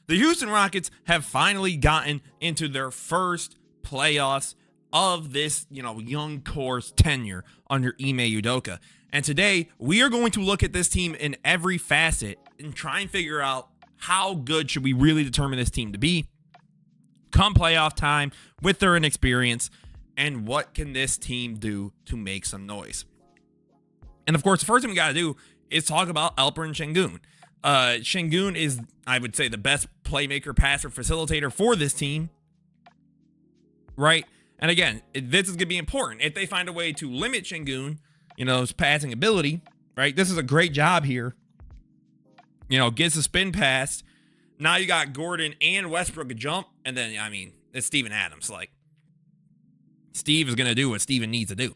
The Houston Rockets have finally gotten into their first playoffs of this, young core's tenure under Ime Udoka. And today, we are going to look at this team in every facet and try and figure out how good should we really determine this team to be come playoff time with their inexperience, and what can this team do to make some noise. And of course, the first thing we got to do is talk about Alperen Sengun. Sengun is, I would say, the best playmaker, passer, facilitator for this team, right? And again, this is going to be important. If they find a way to limit Sengun, his passing ability, right? This is a great job here. Gets a spin pass. Now you got Gordon and Westbrook a jump. And then, it's Steven Adams. Like, Steve is going to do what Steven needs to do.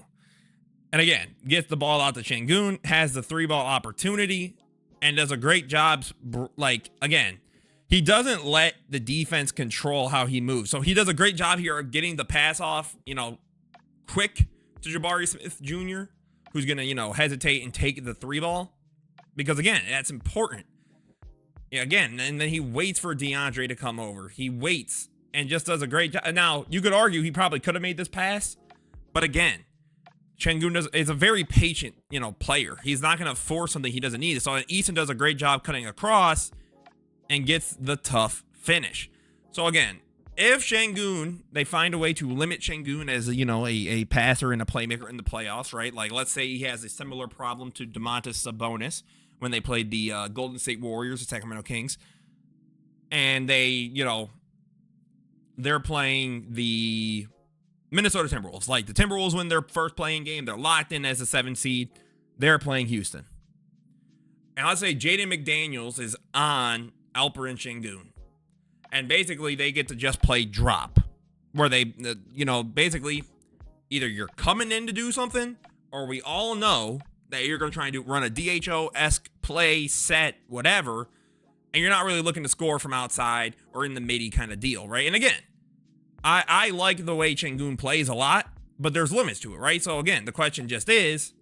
And again, gets the ball out to Sengun, has the 3-ball opportunity, and does a great job. Like, again, he doesn't let the defense control how he moves. So he does a great job here of getting the pass off, quick to Jabari Smith Jr., who's going to, hesitate and take the 3-ball. Because, again, that's important. Again, and then he waits for DeAndre to come over. He waits and just does a great job. Now, you could argue he probably could have made this pass. But, again, Sengun is a very patient, player. He's not going to force something he doesn't need. So Easton does a great job cutting across and gets the tough finish. So again, if Sengun, they find a way to limit Sengun as a passer and a playmaker in the playoffs, right? Like, let's say he has a similar problem to Domantas Sabonis when they played the Golden State Warriors, the Sacramento Kings, and they're playing the Minnesota Timberwolves. Like, the Timberwolves win their first playing game. They're locked in as a 7 seed. They're playing Houston. And let's say Jaden McDaniels is on Alperen Sengun. And basically, they get to just play drop. Where they, basically, either you're coming in to do something, or we all know that you're going to try and run a DHO-esque play, set, whatever, and you're not really looking to score from outside or in the midi kind of deal, right? And again, I like the way Sengun plays a lot, but there's limits to it, right? So again, the question just is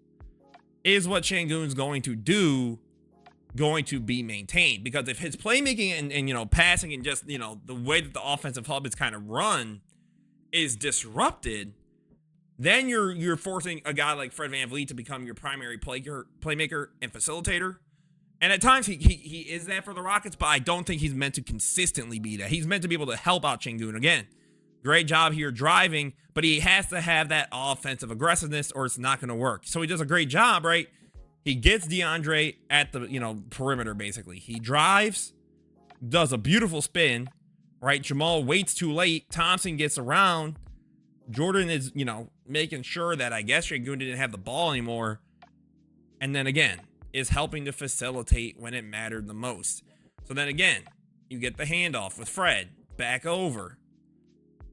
what Sengun's going to do going to be maintained? Because if his playmaking and passing and just, the way that the offensive hub is kind of run is disrupted, then you're forcing a guy like Fred VanVleet to become your primary playmaker and facilitator. And at times he is that for the Rockets, but I don't think he's meant to consistently be that. He's meant to be able to help out Sengun. Again, great job here driving, but he has to have that offensive aggressiveness or it's not going to work. So he does a great job, right? He gets DeAndre at the, perimeter, basically. He drives, does a beautiful spin, right? Jamal waits too late. Thompson gets around. Jordan is, making sure that I guess Sengun didn't have the ball anymore. And then again, is helping to facilitate when it mattered the most. So then again, you get the handoff with Fred back over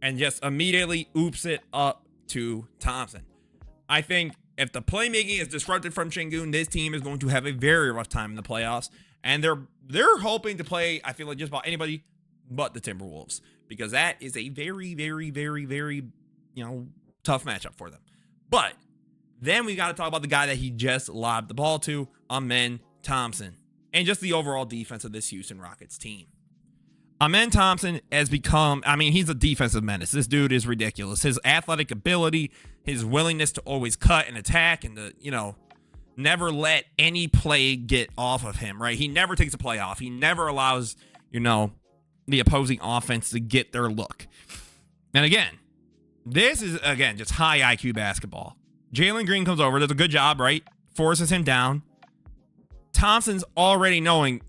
and just immediately oops it up to Thompson. I think if the playmaking is disrupted from Sengun, this team is going to have a very rough time in the playoffs. And they're hoping to play, I feel like, just about anybody but the Timberwolves, because that is a very, very, very, very, tough matchup for them. But then we got to talk about the guy that he just lobbed the ball to, Amen Thompson, and just the overall defense of this Houston Rockets team. Amen Thompson has become, he's a defensive menace. This dude is ridiculous. His athletic ability, his willingness to always cut and attack and to, never let any play get off of him, right? He never takes a play off. He never allows, the opposing offense to get their look. And again, this is, just high IQ basketball. Jaylen Green comes over, does a good job, right? Forces him down. Thompson's already knowing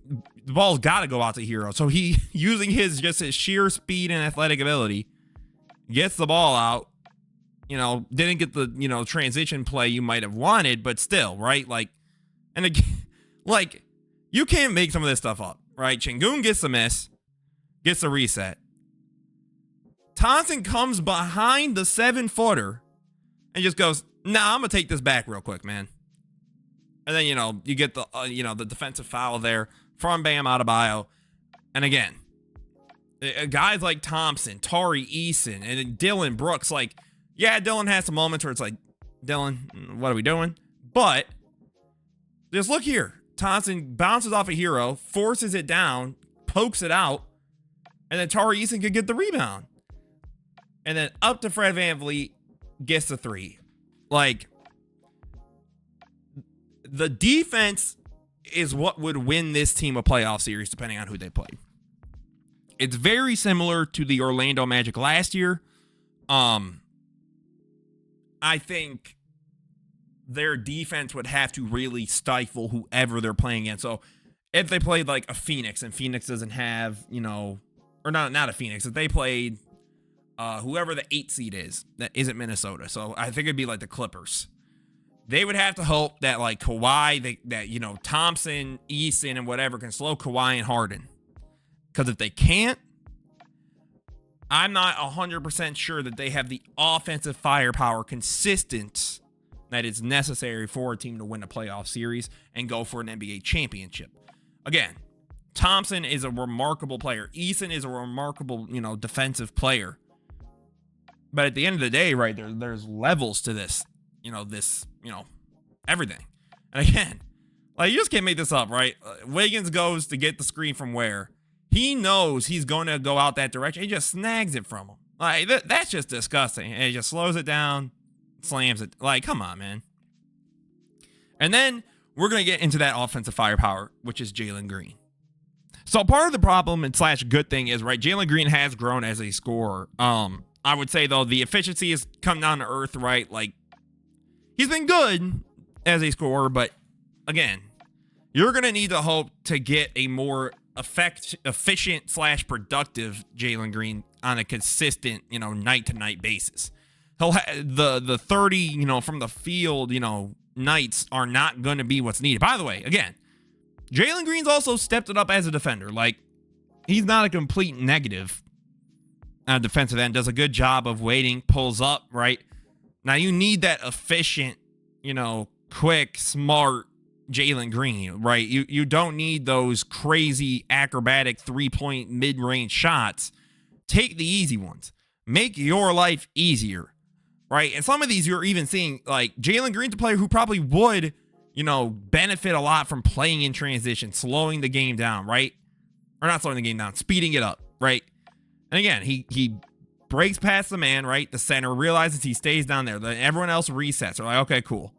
the ball's got to go out to Hero. So he, using his sheer speed and athletic ability, gets the ball out. Didn't get the, transition play you might have wanted, but still, right? And again, you can't make some of this stuff up, right? Sengun gets the miss, gets the reset. Thompson comes behind the 7-footer and just goes, nah, I'm going to take this back real quick, man. And then, you get the, the defensive foul there from Bam Adebayo. And again, guys like Thompson, Tari Eason, and Dylan Brooks, Dylan has some moments where it's like, Dylan, what are we doing? But just look here. Thompson bounces off a Hero, forces it down, pokes it out, And then Tari Eason could get the rebound. And then up to Fred VanVleet gets the 3. Like, the defense is what would win this team a playoff series, depending on who they played. It's very similar to the Orlando Magic last year. I think their defense would have to really stifle whoever they're playing against. So if they played like a Phoenix, and Phoenix doesn't have, or not a Phoenix, if they played whoever the 8 seed is, that isn't Minnesota. So I think it'd be like the Clippers. They would have to hope that like Kawhi, that Thompson, Eason, and whatever can slow Kawhi and Harden. Because if they can't, I'm not 100% sure that they have the offensive firepower consistent that is necessary for a team to win a playoff series and go for an NBA championship. Again, Thompson is a remarkable player. Eason is a remarkable, defensive player. But at the end of the day, right, there's levels to this, everything. And again, like, you just can't make this up, right? Wiggins goes to get the screen from where? He knows he's going to go out that direction. He just snags it from him. Like, that's just disgusting. And he just slows it down, slams it. Like, come on, man. And then we're going to get into that offensive firepower, which is Jaylen Green. So part of the problem and / good thing is, right, Jaylen Green has grown as a scorer. I would say, though, the efficiency has come down to earth, right? Like, he's been good as a scorer, but again, you're going to need to hope to get a more efficient / productive Jaylen Green on a consistent, night-to-night basis. He'll the 30, from the field, nights are not going to be what's needed. By the way, again, Jaylen Green's also stepped it up as a defender. Like, he's not a complete negative on defensive end. Does a good job of waiting, pulls up, right? Now you need that efficient, quick, smart Jaylen Green, right? You don't need those crazy acrobatic 3-point mid-range shots. Take the easy ones. Make your life easier, right? And some of these you're even seeing, like, Jaylen Green's a player who probably would, benefit a lot from playing in transition, slowing the game down, right? Or not slowing the game down, speeding it up, right? And again, he breaks past the man, right? The center realizes he stays down there. Then everyone else resets. They're like, okay, cool.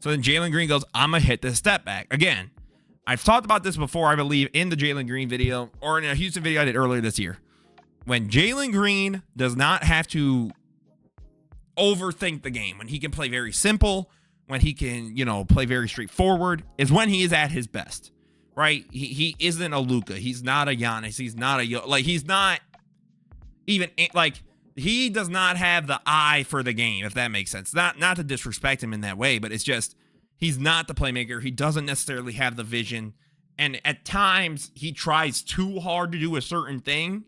So then Jaylen Green goes, I'm going to hit this step back. Again, I've talked about this before, I believe, in the Jaylen Green video or in a Houston video I did earlier this year. When Jaylen Green does not have to overthink the game, when he can play very simple, when he can, play very straightforward, is when he is at his best, right? He isn't a Luka. He's not a Giannis. He's not he's not even, like, he does not have the eye for the game, if that makes sense. Not to disrespect him in that way, but it's just, he's not the playmaker. He doesn't necessarily have the vision. And at times, he tries too hard to do a certain thing.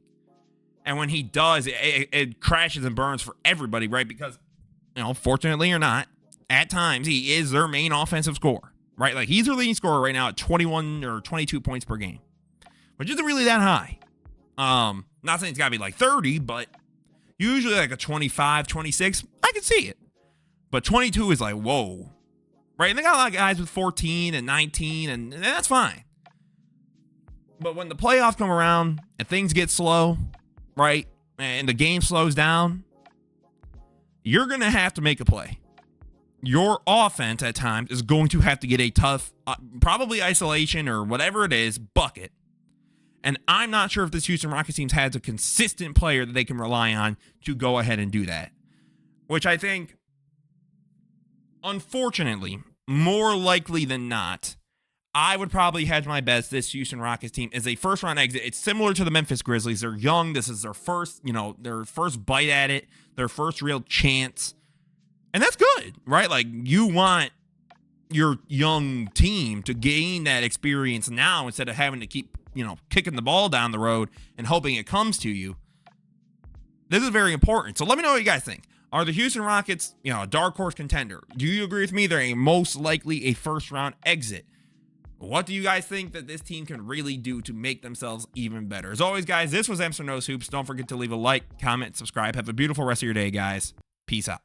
And when he does, it crashes and burns for everybody, right? Because, fortunately or not, at times, he is their main offensive scorer, right? Like, he's their leading scorer right now at 21 or 22 points per game, which isn't really that high. Not saying it's got to be like 30, but usually like a 25, 26, I can see it. But 22 is like, whoa, right? And they got a lot of guys with 14 and 19, and that's fine. But when the playoffs come around and things get slow, right, and the game slows down, you're going to have to make a play. Your offense at times is going to have to get a tough, probably isolation or whatever it is, bucket. And I'm not sure if this Houston Rockets team has a consistent player that they can rely on to go ahead and do that. Which I think, unfortunately, more likely than not, I would probably hedge my bets this Houston Rockets team is a first-round exit. It's similar to the Memphis Grizzlies. They're young. This is their first, their first bite at it, their first real chance. And that's good, right? Like, you want your young team to gain that experience now instead of having to keep, kicking the ball down the road and hoping it comes to you. This is very important. So let me know what you guys think. Are the Houston Rockets, a dark horse contender? Do you agree with me? They're most likely a first-round exit. What do you guys think that this team can really do to make themselves even better? As always, guys, this was Amster Knows Hoops. Don't forget to leave a like, comment, subscribe. Have a beautiful rest of your day, guys. Peace out.